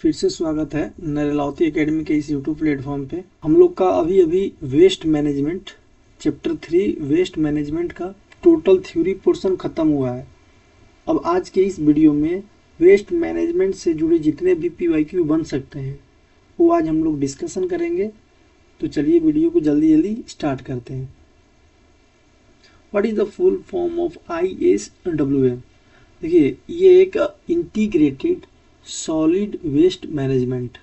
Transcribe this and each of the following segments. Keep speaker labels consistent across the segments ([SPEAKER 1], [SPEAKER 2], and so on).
[SPEAKER 1] फिर से स्वागत है नरेलावती एकेडमी के इस यूट्यूब प्लेटफॉर्म पे। हम लोग का अभी अभी waste management chapter 3 waste management का टोटल थ्योरी पोर्शन खत्म हुआ है। अब आज के इस वीडियो में वेस्ट मैनेजमेंट से जुड़े जितने भी पीवाईक्यू बन सकते हैं वो आज हम लोग डिस्कशन करेंगे। तो चलिए वीडियो को जल्दी जल्दी स्टार्ट करते हैं। What is the full form of ISWM? देखिए, ये एक इंटीग्रेटेड सॉलिड वेस्ट मैनेजमेंट,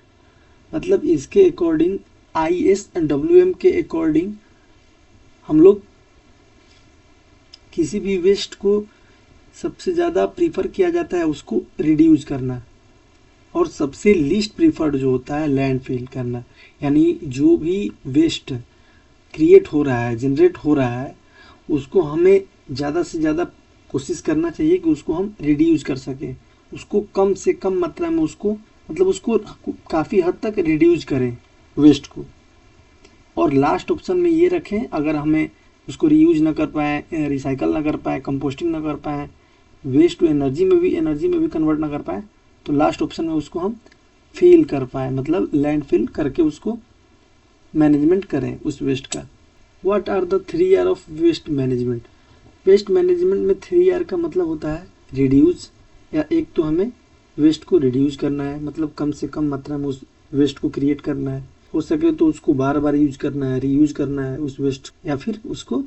[SPEAKER 1] मतलब इसके अकॉर्डिंग ISWM के अकॉर्डिंग हम लोग किसी भी वेस्ट को सबसे ज़्यादा प्रीफर किया जाता है उसको रिड्यूस करना, और सबसे लीस्ट प्रीफर्ड जो होता है लैंडफिल करना। यानी जो भी वेस्ट क्रिएट हो रहा है, जनरेट हो रहा है, उसको हमें ज़्यादा से ज़्यादा कोशिश करना चाहिए कि उसको हम रिड्यूस कर सकें, उसको कम से कम मात्रा में उसको काफ़ी हद तक रिड्यूस करें वेस्ट को। और लास्ट ऑप्शन में ये रखें, अगर हमें उसको रीयूज ना कर पाए, रिसाइकल ना कर पाए, कंपोस्टिंग ना कर पाए, वेस्ट टू एनर्जी में भी कन्वर्ट ना कर पाए, तो लास्ट ऑप्शन में उसको हम फिल कर पाए, मतलब लैंड फिल करके उसको मैनेजमेंट करें उस वेस्ट का। What are the 3R of waste management? Waste management में 3R का मतलब होता है रिड्यूस, या एक तो हमें वेस्ट को रिड्यूस करना है, मतलब कम से कम मात्रा में उस वेस्ट को क्रिएट करना है, हो सके तो उसको बार बार यूज करना है, रीयूज करना है उस वेस्ट, या फिर उसको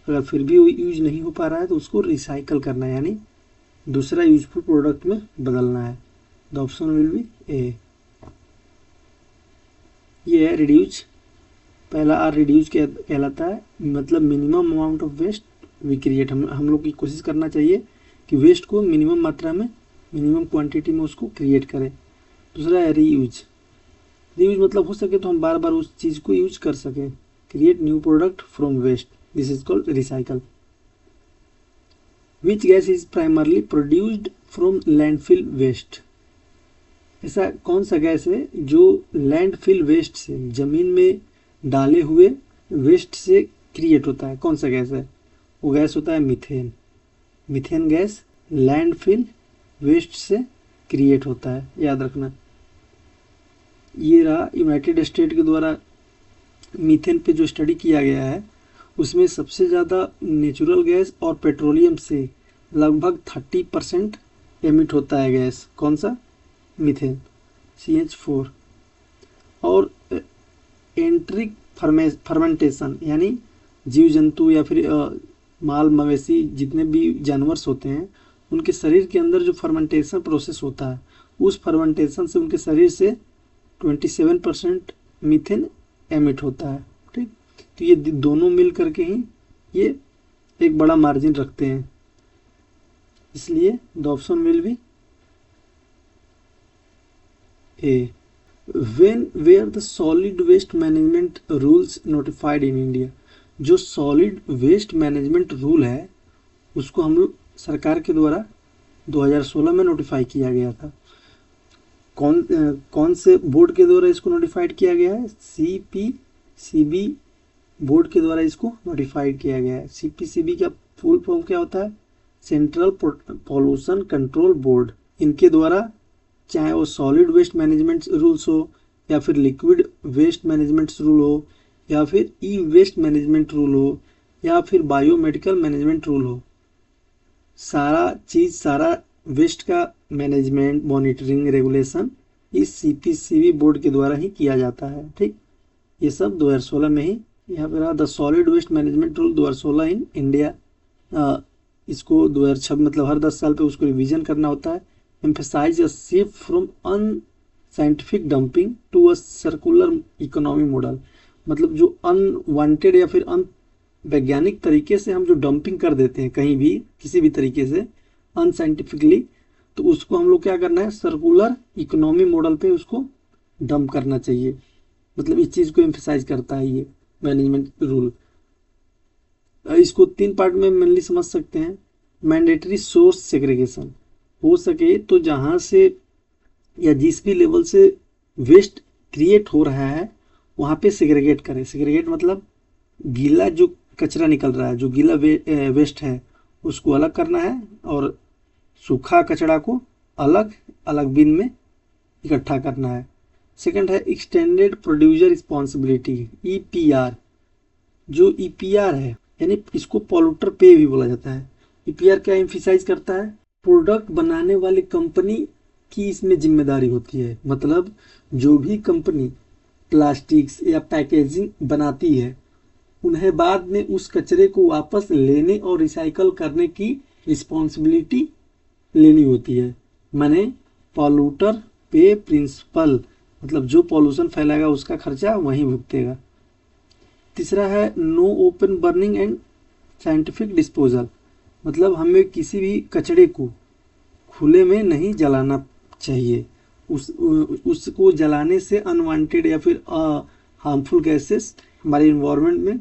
[SPEAKER 1] अगर फिर भी यूज नहीं हो पा रहा है तो उसको रिसाइकल करना है, यानी दूसरा यूजफुल प्रोडक्ट में बदलना है। The option will be A. ये है रिड्यूस, पहला आर रिड्यूस कहलाता है, मतलब minimum amount of waste we create. हम लोग की कोशिश करना चाहिए कि वेस्ट को मिनिमम मात्रा में, मिनिमम क्वांटिटी में उसको क्रिएट करें। दूसरा है रीयूज। रीयूज मतलब हो सके तो हम बार बार उस चीज़ को यूज कर सकें। Create new product from waste, this is called recycle. Which gas is primarily produced from landfill waste? ऐसा कौन सा गैस है जो लैंडफिल वेस्ट से, जमीन में डाले हुए वेस्ट से क्रिएट होता है? कौन सा गैस है? वो गैस होता है methane. Methane gas landfill waste से क्रिएट होता है, याद रखना। ये रहा यूनाइटेड स्टेट के द्वारा मीथेन पे जो स्टडी किया गया है, उसमें सबसे ज़्यादा नेचुरल गैस और पेट्रोलियम से लगभग 30% एमिट होता है गैस। कौन सा? Methane, CH4। और एंट्रिक फर्मेंटेशन, यानी जीव जंतु या फिर माल मवेशी जितने भी जानवर्स होते हैं, उनके शरीर के अंदर जो फर्मेंटेशन प्रोसेस होता है, उस फर्मेंटेशन से उनके शरीर से 27% मीथेन एमिट होता है। ठीक, तो ये दोनों मिल करके ही ये एक बड़ा मार्जिन रखते हैं, इसलिए the option will be A. When were the solid waste management rules notified in India? जो सॉलिड वेस्ट मैनेजमेंट रूल है उसको हम लोग सरकार के द्वारा 2016 में नोटिफाई किया गया था। कौन से बोर्ड के द्वारा इसको नोटिफाइड किया गया है? CPCB बोर्ड के द्वारा इसको नोटिफाइड किया गया है। CPCB का फुल फॉर्म क्या होता है? Central pollution control board. इनके द्वारा चाहे वो सॉलिड वेस्ट मैनेजमेंट रूल्स हो, या फिर लिक्विड वेस्ट मैनेजमेंट रूल हो, या फिर ई वेस्ट मैनेजमेंट रूल हो, या फिर बायोमेडिकल मैनेजमेंट रूल हो, सारा वेस्ट का मैनेजमेंट, मॉनिटरिंग, रेगुलेशन इस CPCB बोर्ड के द्वारा ही किया जाता है। ठीक, ये सब 2016 में ही यहाँ पे रहा। The solid waste management rule 2016 in India. इसको 2006 मतलब हर 10 साल पे उसको रिवीजन करना होता है। Emphasise a shift from unscientific dumping to a circular economy model, मतलब जो अनवांटेड या फिर वैज्ञानिक तरीके से हम जो डंपिंग कर देते हैं कहीं भी, किसी भी तरीके से अनसाइंटिफिकली, तो उसको हम लोग क्या करना है? सर्कुलर इकोनॉमी मॉडल पे उसको डंप करना चाहिए। मतलब इस चीज़ को एम्फेसाइज करता है ये मैनेजमेंट रूल। इसको 3 पार्ट में मेनली समझ सकते हैं। मैंडेटरी सोर्स सेग्रीगेशन, हो सके तो जहाँ से या जिस भी लेवल से वेस्ट क्रिएट हो रहा है वहाँ पे सेग्रीगेट करें। सेग्रीगेट मतलब गीला जो कचरा निकल रहा है, जो गीला वेस्ट है, उसको अलग करना है, और सूखा कचरा को अलग अलग बिन में इकट्ठा करना है। सेकंड है एक्सटेंडेड प्रोड्यूसर रिस्पॉन्सिबिलिटी, ईपीआर। जो ईपीआर है यानी इसको पॉल्यूटर पे भी बोला जाता है। ईपीआर क्या एम्फिसाइज करता है, प्रोडक्ट बनाने वाली कंपनी की इसमें जिम्मेदारी होती है। मतलब जो भी कंपनी प्लास्टिक्स या पैकेजिंग बनाती है उन्हें बाद में उस कचरे को वापस लेने और रिसाइकल करने की रिस्पॉन्सिबिलिटी लेनी होती है। माने पॉल्यूटर पे प्रिंसिपल, मतलब जो पॉल्यूशन फैलाएगा उसका खर्चा वही भुगतेगा। तीसरा है no open burning and scientific disposal, मतलब हमें किसी भी कचरे को खुले में नहीं जलाना चाहिए। उसको जलाने से अनवांटेड या फिर हार्मफुल गैसेस हमारे इन्वायरमेंट में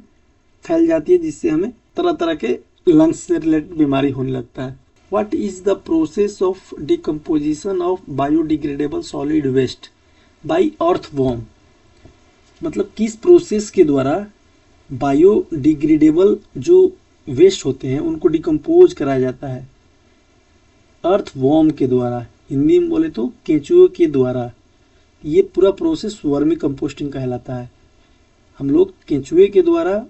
[SPEAKER 1] फैल जाती है, जिससे हमें तरह तरह के लंग्स से रिलेटेड बीमारी होने लगता है। What is the process of decomposition of biodegradable solid waste by earthworm, मतलब किस प्रोसेस के द्वारा बायोडिग्रेडेबल जो वेस्ट होते हैं उनको डिकम्पोज कराया जाता है। अर्थवॉर्म के द्वारा, हिंदी में बोले तो केंचुए के द्वारा। ये पूरा प्रोसेस वर्मी कंपोस्टिंग कहलाता है। हम लोग केंचुए के द्वारा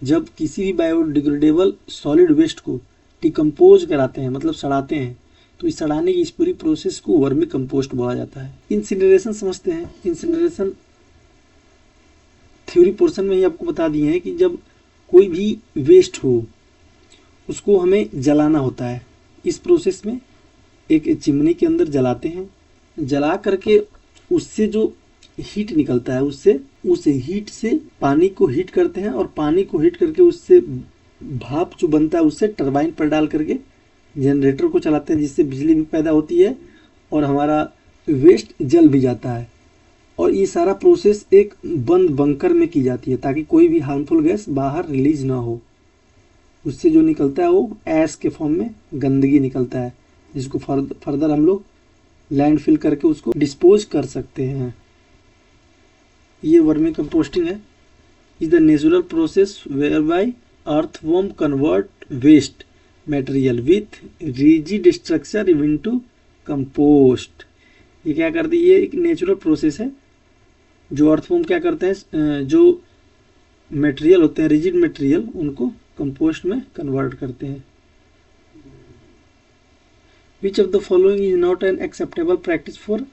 [SPEAKER 1] जब किसी भी बायोडिग्रेडेबल सॉलिड वेस्ट को डिकम्पोज कराते हैं, मतलब सड़ाते हैं, तो इस सड़ाने की इस पूरी प्रोसेस को वर्मी कंपोस्ट बोला जाता है। इंसिनरेशन समझते हैं। इंसिनरेशन थ्योरी पोर्शन में ही आपको बता दिए हैं कि जब कोई भी वेस्ट हो उसको हमें जलाना होता है। इस प्रोसेस में एक चिमनी के अंदर जलाते हैं, जला करके उससे जो हीट निकलता है उससे उस हीट से पानी को हीट करते हैं, और पानी को हीट करके उससे भाप जो बनता है उससे टरबाइन पर डाल करके जनरेटर को चलाते हैं, जिससे बिजली भी पैदा होती है और हमारा वेस्ट जल भी जाता है। और ये सारा प्रोसेस एक बंद बंकर में की जाती है ताकि कोई भी हार्मफुल गैस बाहर रिलीज ना हो। उससे जो निकलता है वो ऐश के फॉर्म में गंदगी निकलता है, जिसको फर्दर हम लोग लैंडफिल करके उसको डिस्पोज कर सकते हैं। ये वर्मी कंपोस्टिंग है। Is the natural process where by earthworm convert waste material with rigid structure into compost. ये क्या करती है, ये एक नेचुरल प्रोसेस है। जो अर्थवॉर्म क्या करते हैं, जो मटेरियल होते हैं रिजिड मटेरियल उनको कंपोस्ट में कन्वर्ट करते हैं। Which of the following is not an acceptable practice for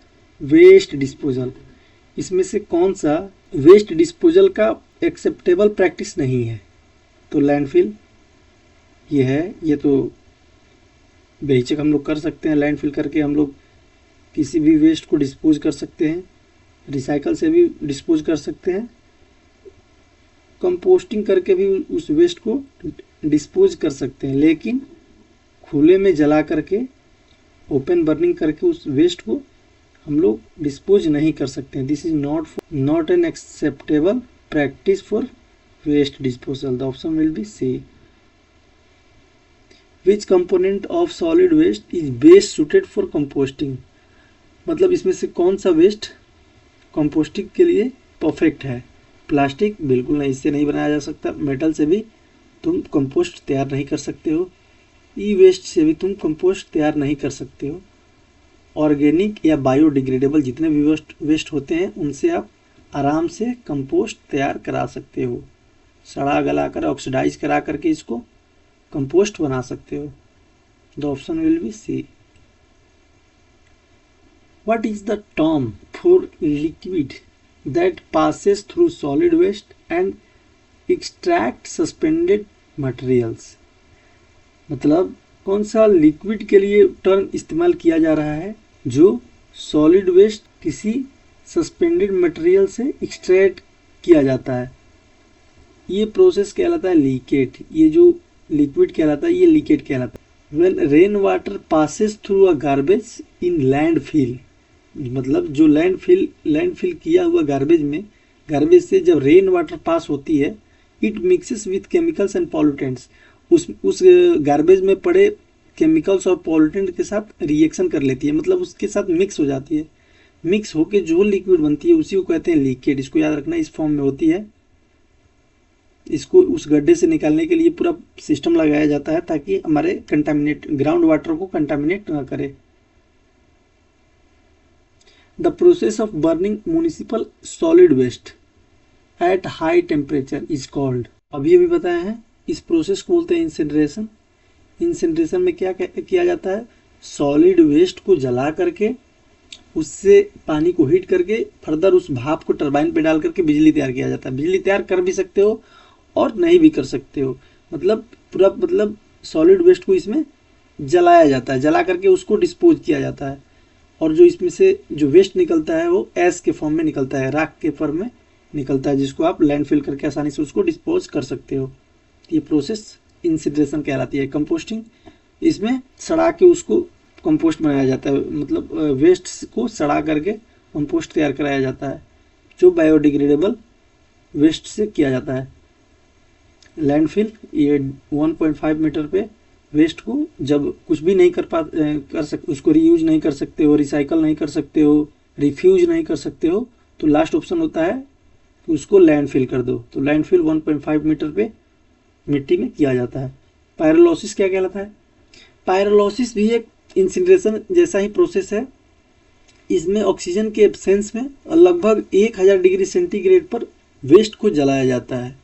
[SPEAKER 1] waste disposal, इसमें से कौन सा वेस्ट डिस्पोजल का एक्सेप्टेबल प्रैक्टिस नहीं है। तो लैंडफिल ये है, ये तो बेहिचक हम लोग कर सकते हैं। लैंडफिल करके हम लोग किसी भी वेस्ट को डिस्पोज कर सकते हैं, रिसाइकल से भी डिस्पोज कर सकते हैं, कंपोस्टिंग करके भी उस वेस्ट को डिस्पोज कर सकते हैं। लेकिन खुले में जला करके ओपन बर्निंग करके उस वेस्ट को हम लोग डिस्पोज नहीं कर सकते हैं। This is not an acceptable practice for waste disposal. The option will be C. Which component of solid waste is best suited for composting, मतलब इसमें से कौन सा वेस्ट कंपोस्टिंग के लिए परफेक्ट है। प्लास्टिक बिल्कुल नहीं, इससे नहीं बनाया जा सकता। मेटल से भी तुम कंपोस्ट तैयार नहीं कर सकते हो। ई वेस्ट से भी तुम कंपोस्ट तैयार नहीं कर सकते हो। ऑर्गेनिक या बायोडिग्रेडेबल जितने भी वेस्ट होते हैं उनसे आप आराम से कंपोस्ट तैयार करा सकते हो। सड़ा गला कर ऑक्सीडाइज करा करके इसको कंपोस्ट बना सकते हो। The option will be C. What is the term for liquid that passes through solid waste and extract suspended materials, मतलब कौन सा लिक्विड के लिए टर्म इस्तेमाल किया जा रहा है जो सॉलिड वेस्ट किसी सस्पेंडेड मटेरियल से एक्सट्रैक्ट किया जाता है। ये प्रोसेस कहलाता है लीकेट। ये जो लिक्विड कहलाता है ये लीकेट कहलाता है। When rain water passes through a garbage in landfill, मतलब जो लैंडफिल किया हुआ गार्बेज से जब रेन वाटर पास होती है, it mixes with chemicals and pollutants, उस गार्बेज में पड़े केमिकल्स और पॉल्यूटेंट के साथ रिएक्शन कर लेती है, मतलब उसके साथ मिक्स हो जाती है। मिक्स होके जो लिक्विड बनती है उसी को कहते हैं लीकेट। इसको याद रखना, इस फॉर्म में होती है। इसको उस गड्ढे से निकालने के लिए पूरा सिस्टम लगाया जाता है ताकि हमारे कंटामिनेट ग्राउंड वाटर को कंटामिनेट ना करे। The process of burning municipal solid waste at high temperature is called. अभी अभी बताया है, इस प्रोसेस को बोलते हैं इंसिनरेशन। इंसिनरेशन में क्या किया जाता है, सॉलिड वेस्ट को जला करके उससे पानी को हीट करके फर्दर उस भाप को टरबाइन पे डाल करके बिजली तैयार किया जाता है। बिजली तैयार कर भी सकते हो और नहीं भी कर सकते हो, मतलब पूरा मतलब सॉलिड वेस्ट को इसमें जलाया जाता है, जला करके उसको डिस्पोज किया जाता है और जो इसमें से जो वेस्ट निकलता है वो ऐश के फॉर्म में निकलता है, राख के फॉर्म में निकलता है, जिसको आप लैंडफिल करके आसानी से उसको डिस्पोज कर सकते हो। ये प्रोसेस इंसिनरेशन कहलाती है। कंपोस्टिंग, इसमें सड़ा के उसको कंपोस्ट बनाया जाता है, मतलब वेस्ट को सड़ा करके कंपोस्ट तैयार कराया जाता है जो बायोडिग्रेडेबल वेस्ट से किया जाता है। लैंडफिल, ये 1.5 मीटर पे वेस्ट को जब कुछ भी नहीं कर सकते, उसको रीयूज नहीं कर सकते हो, रिसाइकल नहीं कर सकते हो, रिफ्यूज नहीं कर सकते हो, तो लास्ट ऑप्शन होता है कि उसको लैंडफिल कर दो। तो लैंडफिल 1.5 मीटर पे मिट्टी में किया जाता है। पायरोलिसिस क्या कहलाता है, पायरोलिसिस भी एक इंसिनरेशन जैसा ही प्रोसेस है। इसमें ऑक्सीजन के एब्सेंस में लगभग 1000 डिग्री सेंटीग्रेड पर वेस्ट को जलाया जाता है।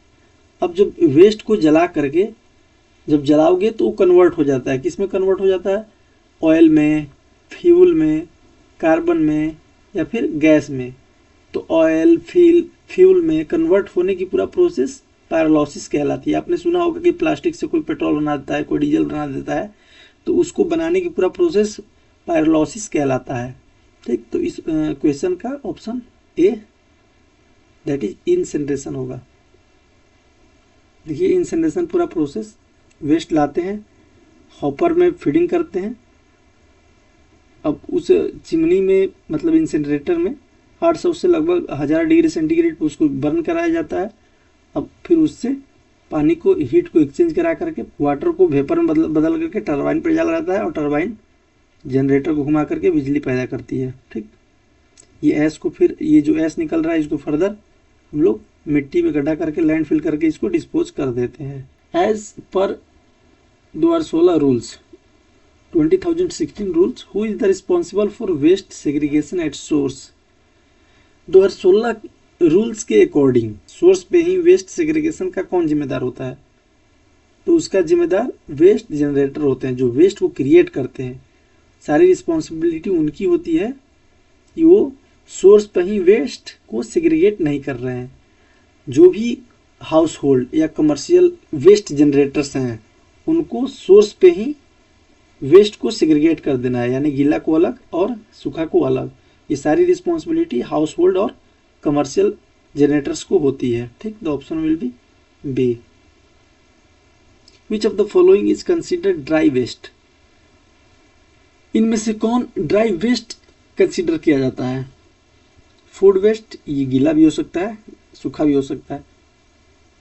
[SPEAKER 1] अब जब वेस्ट को जला करके जब जलाओगे तो वो कन्वर्ट हो जाता है, किस में कन्वर्ट हो जाता है, ऑयल में, फ्यूल में, कार्बन में या फिर गैस में। तो ऑयल फ्यूल में कन्वर्ट होने की पूरा प्रोसेस पायरोलिसिस कहलाती है। आपने सुना होगा कि प्लास्टिक से कोई पेट्रोल बना देता है, कोई डीजल बना देता है, तो उसको बनाने की पूरा प्रोसेस पायरोलिसिस कहलाता है। ठीक, तो इस क्वेश्चन का option A that is incineration होगा। देखिए इंसिनरेशन पूरा प्रोसेस, वेस्ट लाते हैं, हॉपर में फीडिंग करते हैं, अब उस चिमनी में मतलब इंसिनरेटर में 800 से लगभग 1000 डिग्री सेंटीग्रेड पर उसको बर्न कराया जाता है। अब फिर उससे पानी को, हीट को एक्सचेंज करा करके वाटर को वेपर में बदल करके टरबाइन पर डाला जाता है और टरबाइन जनरेटर को घुमा करके बिजली पैदा करती है। ठीक, ये ऐश को फिर, ये जो ऐश निकल रहा है इसको फर्दर हम लोग मिट्टी में गड्ढा करके लैंडफिल करके इसको डिस्पोज कर देते हैं। As per 2016 rules 2016 rules, who is the responsible for waste segregation at source. 2016 rules के अकॉर्डिंग सोर्स पे ही वेस्ट सेग्रीगेशन का कौन जिम्मेदार होता है, तो उसका जिम्मेदार वेस्ट जनरेटर होते हैं, जो वेस्ट को क्रिएट करते हैं। सारी रिस्पॉन्सिबिलिटी उनकी होती है कि वो सोर्स पे ही वेस्ट को सेग्रीगेट नहीं कर रहे हैं। जो भी हाउस होल्ड या कमर्शियल वेस्ट जनरेटर्स हैं उनको सोर्स पे ही वेस्ट को सेग्रीगेट कर देना है, यानी गीला को अलग और सूखा को अलग। ये सारी रिस्पॉन्सिबिलिटी हाउस होल्ड और कमर्शियल जनरेटर्स को होती है। ठीक, the option will be B. Which of the following is considered dry waste. इनमें से कौन ड्राई वेस्ट कंसिडर किया जाता है। फूड वेस्ट, ये गीला भी हो सकता है, सूखा भी हो सकता है।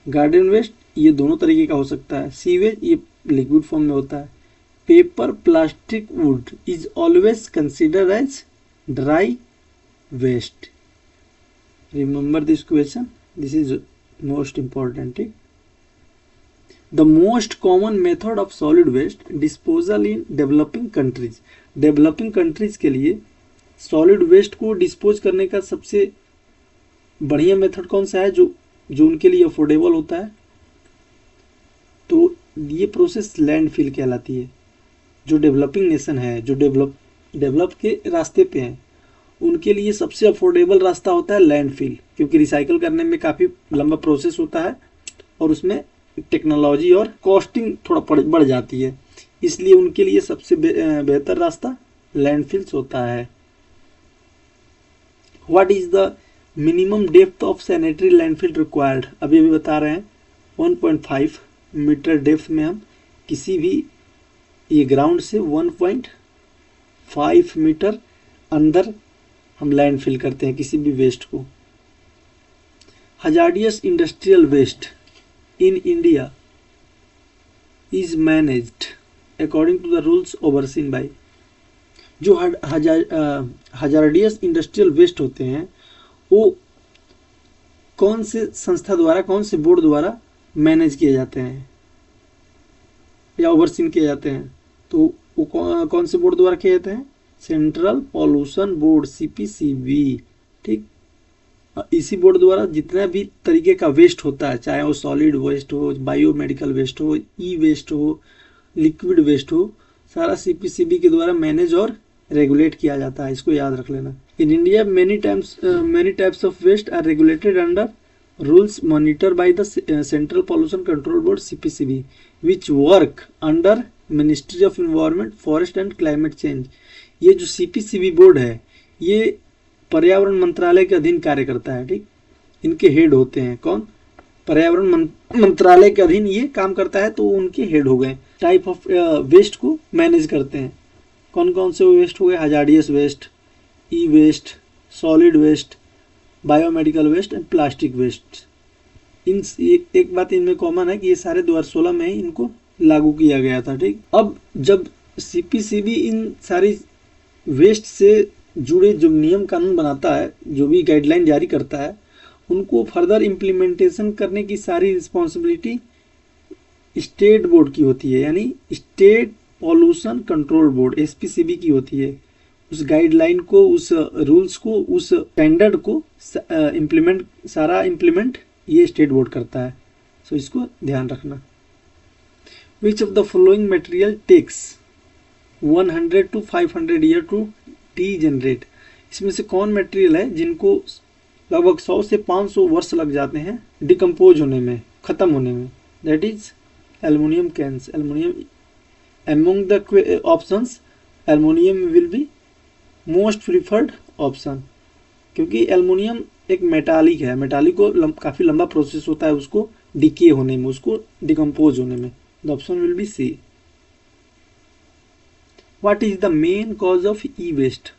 [SPEAKER 1] गार्डन वेस्ट, ये दोनों तरीके का हो सकता है। सीवेज, ये लिक्विड फॉर्म में होता है। Paper, plastic, wood is always considered as dry waste. Remember this question, this is most important. ठीक, the most common method of solid waste disposal in developing countries. Developing countries के लिए solid waste को dispose करने का सबसे बढ़िया method कौन सा है, जो उनके लिए अफोर्डेबल होता है, तो ये प्रोसेस लैंडफिल कहलाती है। जो डेवलपिंग नेशन है, जो डेवलप के रास्ते पे हैं, उनके लिए सबसे अफोर्डेबल रास्ता होता है लैंडफिल, क्योंकि रिसाइकल करने में काफ़ी लंबा प्रोसेस होता है और उसमें टेक्नोलॉजी और कॉस्टिंग थोड़ा बढ़ जाती है, इसलिए उनके लिए सबसे बेहतर रास्ता लैंडफिल्स होता है। What is the minimum depth of sanitary landfill required. अभी बता रहे हैं 1.5 मीटर डेप्थ में हम किसी भी ये ग्राउंड से 1.5 मीटर अंदर हम लैंडफिल करते हैं किसी भी वेस्ट को। Hazardous industrial waste in India is managed according to the rules overseen by. जो हजार्डियस इंडस्ट्रियल वेस्ट होते हैं वो कौन से संस्था द्वारा, कौन से बोर्ड द्वारा मैनेज किए जाते हैं या ओवरसीन किए जाते हैं, तो वो कौन से बोर्ड द्वारा किए जाते हैं, सेंट्रल पॉल्यूशन बोर्ड सीपीसीबी। ठीक, इसी बोर्ड द्वारा जितना भी तरीके का वेस्ट होता है, चाहे वो सॉलिड वेस्ट हो, बायोमेडिकल वेस्ट हो, ई वेस्ट हो, लिक्विड वेस्ट हो, सारा सीपीसीबी के द्वारा मैनेज और रेगुलेट किया जाता है। इसको याद रख लेना। In India many types of waste are regulated under rules monitored by the Central Pollution Control Board CPCB, which work under Ministry of Environment, Forest and Climate Change। ये जो CPCB बोर्ड है ये पर्यावरण मंत्रालय के अधीन कार्य करता है। ठीक, इनके हेड होते हैं कौन? पर्यावरण मंत्रालय के अधीन ये काम करता है, तो उनके हेड हो गए। टाइप ऑफ वेस्ट को मैनेज करते हैं। कौन कौन से वेस्ट हो गए? Hazardous waste, e waste, solid waste, biomedical waste and plastic waste. इन एक बात इनमें कॉमन है कि ये सारे 2016 में ही इनको लागू किया गया था। ठीक, अब जब सीपीसीबी इन सारी वेस्ट से जुड़े जो नियम कानून बनाता है, जो भी गाइडलाइन जारी करता है, उनको फर्दर इम्प्लीमेंटेशन करने की सारी रिस्पॉन्सिबिलिटी स्टेट बोर्ड की होती है, यानी state pollution control board SPCB की होती है। उस गाइडलाइन को, उस रूल्स को, उस स्टैंडर्ड को सारा इम्प्लीमेंट ये स्टेट बोर्ड करता है। सो इसको ध्यान रखना। Which of the following material takes 100 to 500 year to degenerate. इसमें से कौन मटेरियल है जिनको लगभग 100 से 500 वर्ष लग जाते हैं डिकम्पोज होने में, खत्म होने में? That is aluminium cans. Aluminium among the options aluminium will be most preferred option, क्योंकि एल्युमिनियम एक मेटालिक है। मेटालिक को काफ़ी लंबा प्रोसेस होता है उसको डिके होने में, उसको डिकम्पोज होने में। The option will be C. What is the main cause of e waste.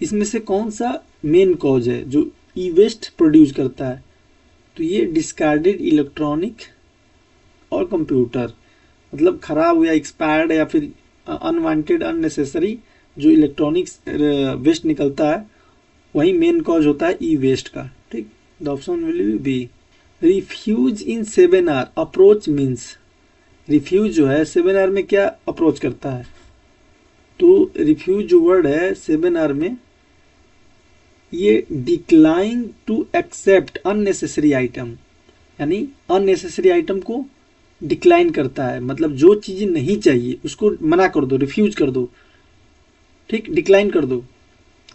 [SPEAKER 1] इसमें से कौन सा मेन कॉज है जो ई वेस्ट प्रोड्यूस करता है? तो ये डिस्कार्डेड इलेक्ट्रॉनिक और कंप्यूटर, मतलब खराब या एक्सपायर्ड या फिर अनवांटेड अननेसेसरी जो इलेक्ट्रॉनिक्स वेस्ट निकलता है, वही मेन कॉज होता है ई वेस्ट का। ठीक, the option will be. Refuse in 7R approach means. Refuse जो है 7R में क्या अप्रोच करता है? तो रिफ्यूज जो वर्ड है 7R में, ये decline to accept unnecessary item, यानी अननेसेसरी आइटम को डिक्लाइन करता है। मतलब जो चीज़ें नहीं चाहिए उसको मना कर दो, रिफ्यूज कर दो। ठीक, डिक्लाइन कर दो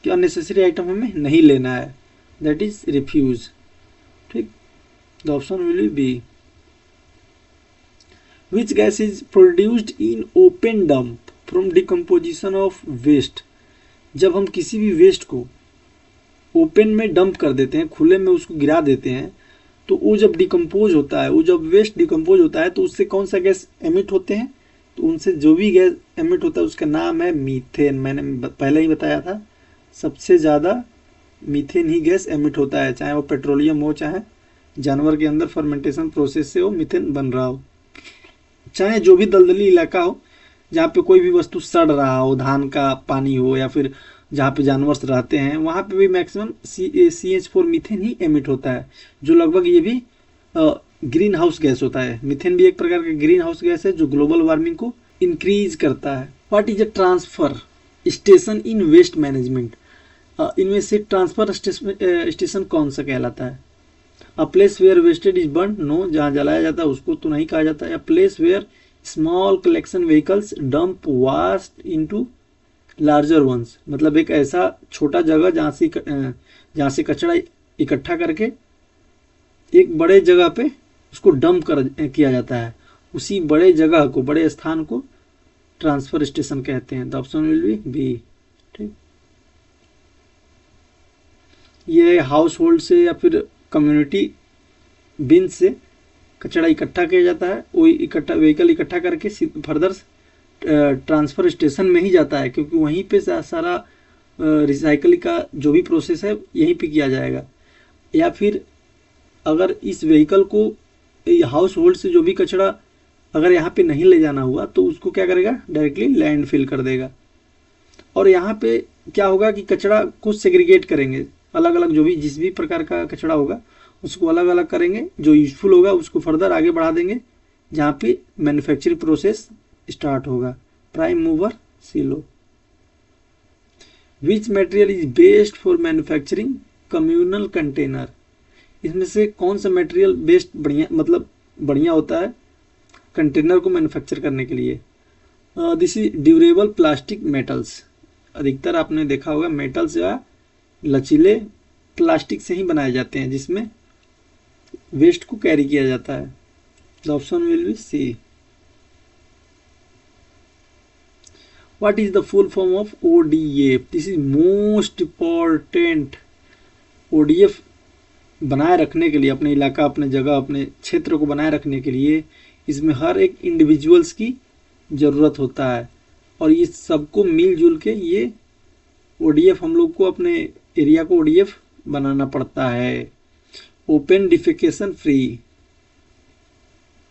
[SPEAKER 1] कि अननेसेसरी आइटम हमें नहीं लेना है, दैट इज रिफ्यूज। ठीक, the option will be. Which gas is produced in open dump from decomposition of waste. जब हम किसी भी वेस्ट को ओपन में डंप कर देते हैं, खुले में उसको गिरा देते हैं, तो वो जब डिकम्पोज होता है, वो जब वेस्ट डिकम्पोज होता है, तो उससे कौन सा गैस एमिट होते हैं? तो उनसे जो भी गैस एमिट होता है उसका नाम है मीथेन। मैंने पहले ही बताया था, सबसे ज़्यादा मीथेन ही गैस एमिट होता है, चाहे वो पेट्रोलियम हो, चाहे जानवर के अंदर फर्मेंटेशन प्रोसेस से वो मीथेन बन रहा हो, चाहे जो भी दलदली इलाका हो जहाँ पे कोई भी वस्तु सड़ रहा हो, धान का पानी हो या फिर जहाँ पे जानवर रहते हैं, वहाँ पे भी मैक्सिमम CH4 मीथेन ही एमिट होता है, जो लगभग ये भी ग्रीन हाउस गैस होता है। मीथेन भी एक प्रकार का ग्रीन हाउस गैस है जो ग्लोबल वार्मिंग को इंक्रीज करता है। What is a transfer station in waste management. इनमें से ट्रांसफर स्टेशन कौन सा कहलाता है? A place where wastage is burn, no, जहाँ जलाया जाता है उसको तो नहीं कहा जाता है। A place where small collection vehicles dump waste into larger ones, मतलब एक ऐसा छोटा जगह जहाँ से कचरा इकट्ठा करके एक बड़े जगह पे उसको डंप किया जाता है, उसी बड़े जगह को, बड़े स्थान को ट्रांसफर स्टेशन कहते हैं। The option will be B. ठीक, ये हाउस होल्ड से या फिर कम्युनिटी बिन से कचरा इकट्ठा किया जाता है, वो व्हीकल इकट्ठा करके फर्दर ट्रांसफर स्टेशन में ही जाता है, क्योंकि वहीं पे सारा रिसाइकलिंग का जो भी प्रोसेस है यहीं पे किया जाएगा। या फिर अगर इस व्हीकल को हाउस होल्ड से जो भी कचरा अगर यहाँ पे नहीं ले जाना हुआ तो उसको क्या करेगा, डायरेक्टली लैंडफिल कर देगा। और यहाँ पे क्या होगा कि कचरा को सेग्रीगेट करेंगे, अलग अलग जो भी जिस भी प्रकार का कचरा होगा उसको अलग अलग करेंगे, जो यूजफुल होगा उसको फर्दर आगे बढ़ा देंगे जहाँ पे मैन्युफैक्चरिंग प्रोसेस स्टार्ट होगा। Prime mover silo. Which material is best for manufacturing communal container, इसमें से कौन सा मटेरियल बेस्ट बढ़िया होता है कंटेनर को मैन्युफैक्चर करने के लिए। This is durable plastic metals, अधिकतर आपने देखा होगा मेटल्स या लचीले प्लास्टिक से ही बनाए जाते हैं जिसमें वेस्ट को कैरी किया जाता है। The option will be C. What is the full form of ODF, this is most important. ODF बनाए रखने के लिए, अपने इलाका, अपने जगह, अपने क्षेत्र को बनाए रखने के लिए इसमें हर एक इंडिविजुअल्स की ज़रूरत होता है और ये सबको मिलजुल के ये ODF हम लोग को अपने एरिया को ODF बनाना पड़ता है। ओपन डिफेकेशन फ्री,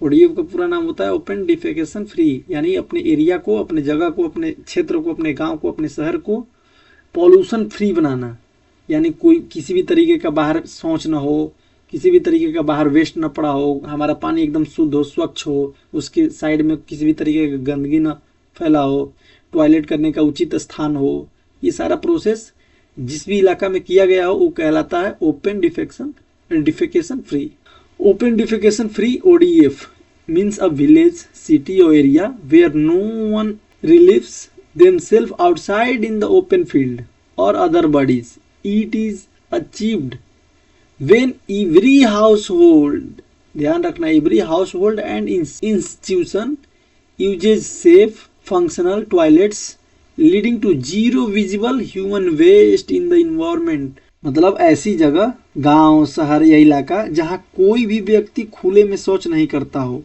[SPEAKER 1] ODF का पूरा नाम होता है ओपन डिफेकेशन फ्री, यानी अपने एरिया को, अपने जगह को, अपने क्षेत्र को, अपने गांव को, अपने शहर को पॉल्यूशन फ्री बनाना, यानी कोई किसी भी तरीके का बाहर शौच ना हो, किसी भी तरीके का बाहर वेस्ट ना पड़ा हो, हमारा पानी एकदम शुद्ध हो, स्वच्छ हो, उसके साइड में किसी भी तरीके का गंदगी ना फैला हो, टॉयलेट करने का उचित स्थान हो। ये सारा प्रोसेस जिस भी इलाका में किया गया हो वो कहलाता है open defecation free. Open defecation free ODF means a village, city or area where no one relieves themselves outside in the open field or other bodies. It is achieved when every household, ध्यान रखना, every household and institution uses safe functional toilets leading to zero visible human waste in the environment। मतलब ऐसी जगह, गांव, शहर या इलाका जहां कोई भी व्यक्ति खुले में शौच नहीं करता हो,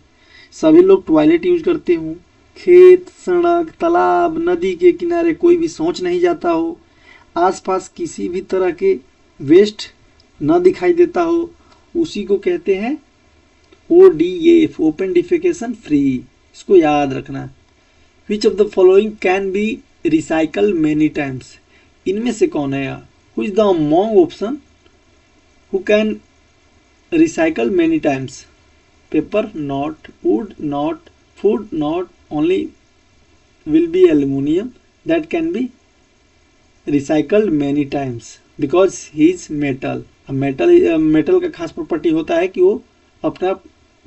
[SPEAKER 1] सभी लोग टॉयलेट यूज करते हो, खेत, सड़क, तालाब, नदी के किनारे कोई भी शौच नहीं जाता हो, आसपास किसी भी तरह के वेस्ट न दिखाई देता हो, उसी को कहते हैं ODF, ओपन डिफेकेशन फ्री। इसको याद रखना। Which of the following can be recycle many times, इनमें से कौन है यार, who is the among option who can recycle many times. Paper not, wood not, food not, only will be aluminum that can be recycled many times because he is metal। Metal का खास property होता है कि वो अपना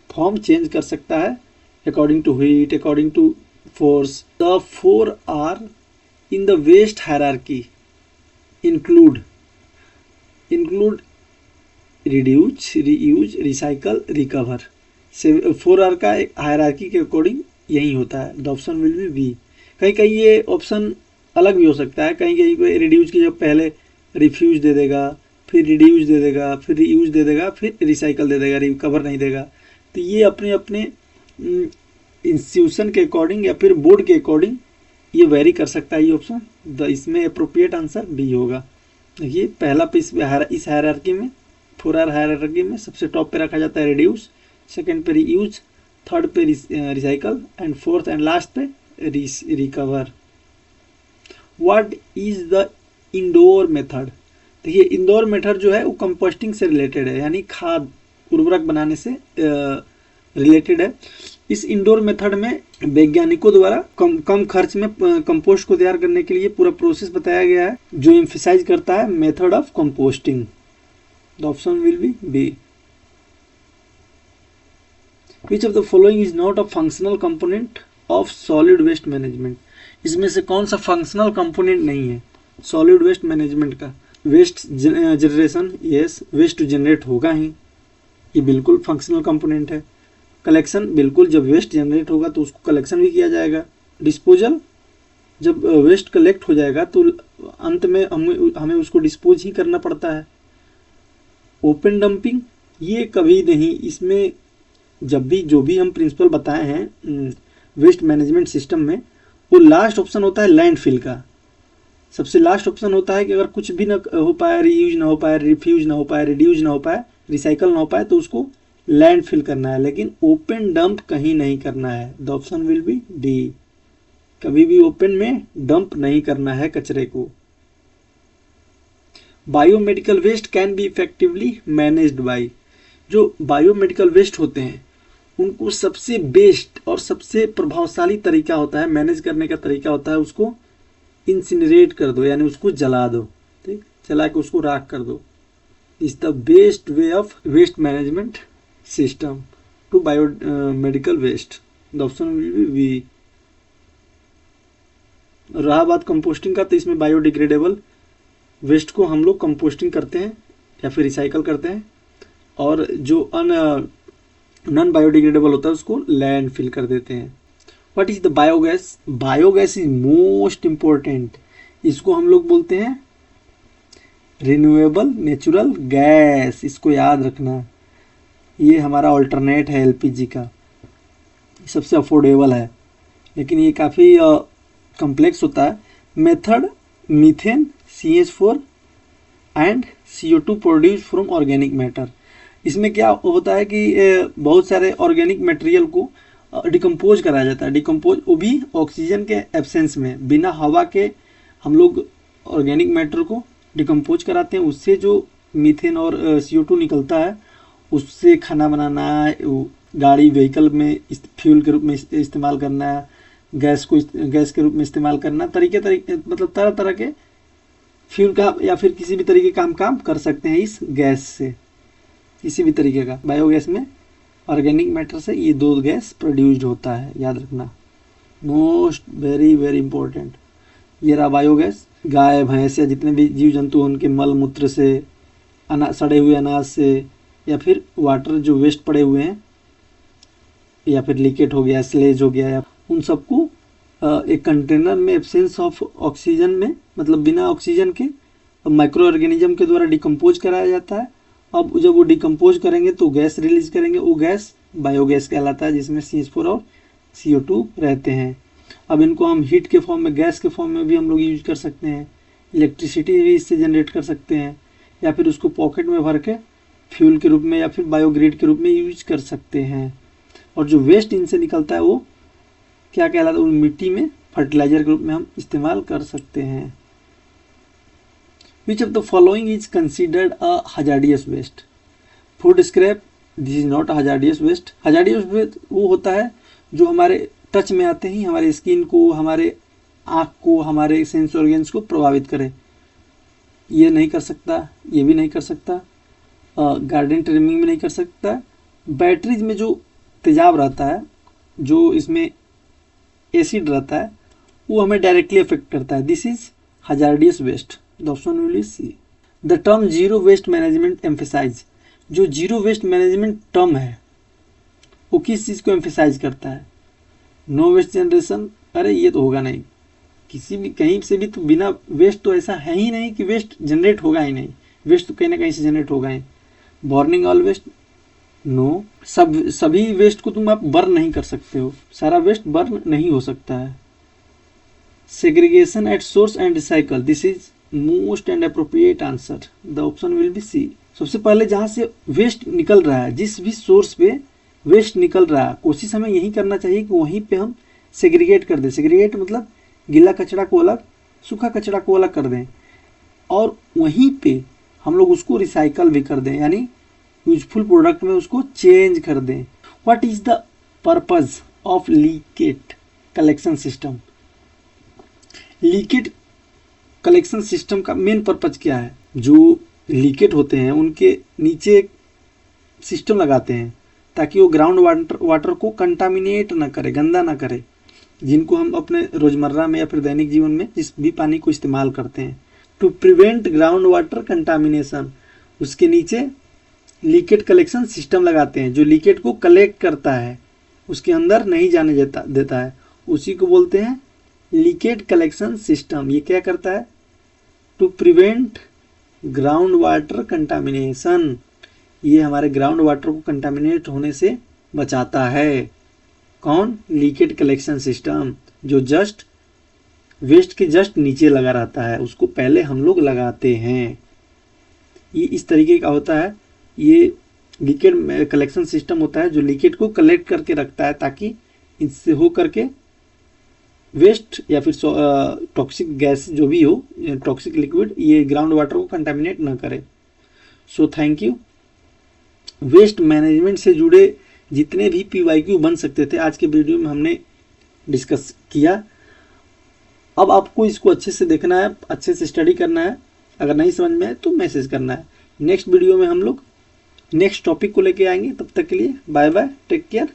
[SPEAKER 1] form change कर सकता है according to heat, according to force. The 4 R in the waste hierarchy include reduce, reuse, recycle, recover। 4R का हायरार्की के अकॉर्डिंग यही होता है। The option will be B. कहीं ये ऑप्शन अलग भी हो सकता है, कहीं पे रिड्यूस की जब पहले रिफ्यूज दे देगा, फिर रिड्यूस दे देगा, फिर रीयूज दे देगा, फिर रिसाइकल दे देगा, रिकवर नहीं देगा। तो ये अपने अपने इंस्टीट्यूशन के अकॉर्डिंग या फिर बोर्ड के अकॉर्डिंग ये वेरी कर सकता है ये ऑप्शन। इसमें अप्रोप्रिएट आंसर बी होगा। देखिए पहला पे इस हायरार्की में, 4R हायरार्की में सबसे टॉप पे रखा जाता है रिड्यूस, सेकेंड पे रीयूज, थर्ड पे recycle and fourth and last पे recover. What is the indoor method. देखिए इंडोर मेथड जो है वो कंपोस्टिंग से रिलेटेड है, यानी खाद उर्वरक बनाने से रिलेटेड है। इस इंडोर मेथड में वैज्ञानिकों द्वारा कम खर्च में कंपोस्ट को तैयार करने के लिए पूरा प्रोसेस बताया गया है जो एम्फेसाइज करता है method of composting. The option will be B. Which of the following is not a functional component of solid waste management। इसमें से कौन सा फंक्शनल कंपोनेंट नहीं है सॉलिड वेस्ट मैनेजमेंट का। Waste generation, yes, waste generate होगा ही, ये बिल्कुल फंक्शनल कंपोनेंट है। कलेक्शन, बिल्कुल, जब वेस्ट जनरेट होगा तो उसको कलेक्शन भी किया जाएगा। डिस्पोजल, जब वेस्ट कलेक्ट हो जाएगा तो अंत में हमें उसको डिस्पोज ही करना पड़ता है। ओपन डंपिंग, ये कभी नहीं, इसमें जब भी जो भी हम प्रिंसिपल बताए हैं वेस्ट मैनेजमेंट सिस्टम में, वो लास्ट ऑप्शन होता है लैंडफिल का। सबसे लास्ट ऑप्शन होता है कि अगर कुछ भी ना हो पाए, रीयूज ना हो पाए, रिफ्यूज ना हो पाए, रिड्यूज ना हो पाए, रिसाइकल ना हो पाए, तो उसको लैंडफिल करना है, लेकिन ओपन डंप कहीं नहीं करना है। The option will B D. कभी भी ओपन में डंप नहीं करना है कचरे को। Biomedical waste can be effectively managed by. जो बायोमेडिकल वेस्ट होते हैं उनको सबसे बेस्ट और सबसे प्रभावशाली तरीका होता है, मैनेज करने का तरीका होता है उसको इंसिनरेट कर दो, यानी उसको जला दो, ठीक, जला के उसको राख कर दो। Is the best way of waste management system to biomedical waste. The option will be B. रहा बात कंपोस्टिंग का, तो इसमें बायोडिग्रेडेबल वेस्ट को हम लोग कंपोस्टिंग करते हैं या फिर रिसाइकल करते हैं, और जो नॉन बायोडिग्रेडेबल होता है उसको लैंड फिल कर देते हैं। What is the biogas? Biogas is most important. इसको हम लोग बोलते हैं रिन्यूएबल नेचुरल गैस। इसको याद रखना, ये हमारा अल्टरनेट है एलपीजी का, सबसे अफोर्डेबल है, लेकिन ये काफ़ी कम्प्लेक्स होता है। Method methane, CH4 and CO2 produce from organic matter. इसमें क्या होता है कि बहुत सारे ऑर्गेनिक मटेरियल को डिकम्पोज कराया जाता है। डिकम्पोज वो भी ऑक्सीजन के एब्सेंस में, बिना हवा के हम लोग ऑर्गेनिक मैटर को डिकम्पोज कराते हैं। उससे जो मीथेन और CO2 निकलता है, उससे खाना बनाना, गाड़ी व्हीकल में फ्यूल के रूप में इस्तेमाल करना, गैस के रूप में इस्तेमाल करना, तरीके मतलब तरह तरह के फ्यूल का या फिर किसी भी तरीके का हम काम कर सकते हैं इस गैस से, किसी भी तरीके का। बायोगैस में ऑर्गेनिक मैटर से ये 2 गैस प्रोड्यूस्ड होता है, याद रखना, मोस्ट वेरी वेरी इंपॉर्टेंट। ये रहा बायोगैस। गाय भैंस या जितने भी जीव जंतु उनके मल मूत्र से, सड़े हुए अनाज से, या फिर वाटर जो वेस्ट पड़े हुए हैं, या फिर लीकेट हो गया, स्लेज हो गया, या उन सबको एक कंटेनर में एब्सेंस ऑफ ऑक्सीजन में, मतलब बिना ऑक्सीजन के, माइक्रो ऑर्गेनिज्म के द्वारा डिकम्पोज कराया जाता है। अब जब वो डिकम्पोज करेंगे तो गैस रिलीज करेंगे, वो गैस बायोगैस कहलाता है, जिसमें CH4 और CO2 रहते हैं। अब इनको हम हीट के फॉर्म में, गैस के फॉर्म में भी हम लोग यूज कर सकते हैं, इलेक्ट्रिसिटी भी इससे जनरेट कर सकते हैं, या फिर उसको पॉकेट में भर के फ्यूल के रूप में या फिर बायोग्रिड के रूप में यूज कर सकते हैं। और जो वेस्ट इनसे निकलता है वो क्या कहलाता है? उन मिट्टी में फर्टिलाइजर के रूप में हम इस्तेमाल कर सकते हैं। Which of the following is considered a hazardous waste? Food scrap, this is not hazardous waste. Hazardous waste वो होता है जो हमारे टच में आते ही हमारे स्किन को, हमारे आँख को, हमारे सेंस ऑर्गन्स को प्रभावित करे। ये नहीं कर सकता, ये भी नहीं कर सकता, गार्डन ट्रिमिंग में नहीं कर सकता। बैटरीज में जो तेजाब रहता है, जो इसमें एसिड रहता है, वो हमें डायरेक्टली अफेक्ट करता है। This is hazardous waste. The option will be C. The term zero waste management emphasize. जो जीरो वेस्ट मैनेजमेंट टर्म है वो किस चीज़ को एम्फेसाइज करता है? नो वेस्ट जनरेशन, अरे ये तो होगा नहीं, किसी भी कहीं से भी तो बिना वेस्ट तो ऐसा है ही नहीं कि वेस्ट जनरेट होगा ही नहीं, वेस्ट तो कहीं ना कहीं से जनरेट होगा ही। बर्निंग ऑल वेस्ट, नो, सभी वेस्ट को तुम आप बर्न नहीं कर सकते हो, सारा वेस्ट बर्न नहीं हो सकता है। Segregation at source and recycle, this is most and appropriate answer. The option will be C. सबसे पहले जहाँ से वेस्ट निकल रहा है, जिस भी सोर्स पे वेस्ट निकल रहा है, कोशिश हमें यही करना चाहिए कि वहीं पे हम सेग्रीगेट कर दें। सेग्रीगेट मतलब गीला कचरा को अलग, सूखा कचरा को अलग कर दें, और वहीं पे हम लोग उसको रिसाइकल भी कर दें, यानी यूजफुल प्रोडक्ट में उसको चेंज कर दें। What is the purpose of leachate collection system? Leachate collection system का मेन पर्पज क्या है? जो लीकेट होते हैं उनके नीचे एक सिस्टम लगाते हैं ताकि वो ग्राउंड वाटर को कंटामिनेट ना करे, गंदा ना करे, जिनको हम अपने रोजमर्रा में या फिर दैनिक जीवन में जिस भी पानी को इस्तेमाल करते हैं। To prevent ground water contamination, उसके नीचे लीकेट कलेक्शन सिस्टम लगाते हैं जो लीकेट को कलेक्ट करता है, उसके अंदर नहीं जाने देता है, उसी को बोलते हैं लीकेट कलेक्शन सिस्टम। ये क्या करता है? To prevent ground water contamination, ये हमारे ग्राउंड वाटर को कंटामिनेट होने से बचाता है। कौन? लीकेट कलेक्शन सिस्टम, जो जस्ट वेस्ट के जस्ट नीचे लगा रहता है, उसको पहले हम लोग लगाते हैं। ये इस तरीके का होता है। ये लीकेट कलेक्शन सिस्टम होता है जो लीकेट को कलेक्ट करके रखता है ताकि इससे हो करके वेस्ट या फिर टॉक्सिक गैस जो भी हो, टॉक्सिक लिक्विड, ये ग्राउंड वाटर को कंटामिनेट ना करे। So thank you. Waste management से जुड़े जितने भी PYQ बन सकते थे आज के वीडियो में हमने डिस्कस किया। अब आपको इसको अच्छे से देखना है, अच्छे से स्टडी करना है। अगर नहीं समझ में आए तो मैसेज करना है। नेक्स्ट वीडियो में हम लोग नेक्स्ट टॉपिक को लेके आएंगे। तब तक के लिए बाय बाय, टेक केयर।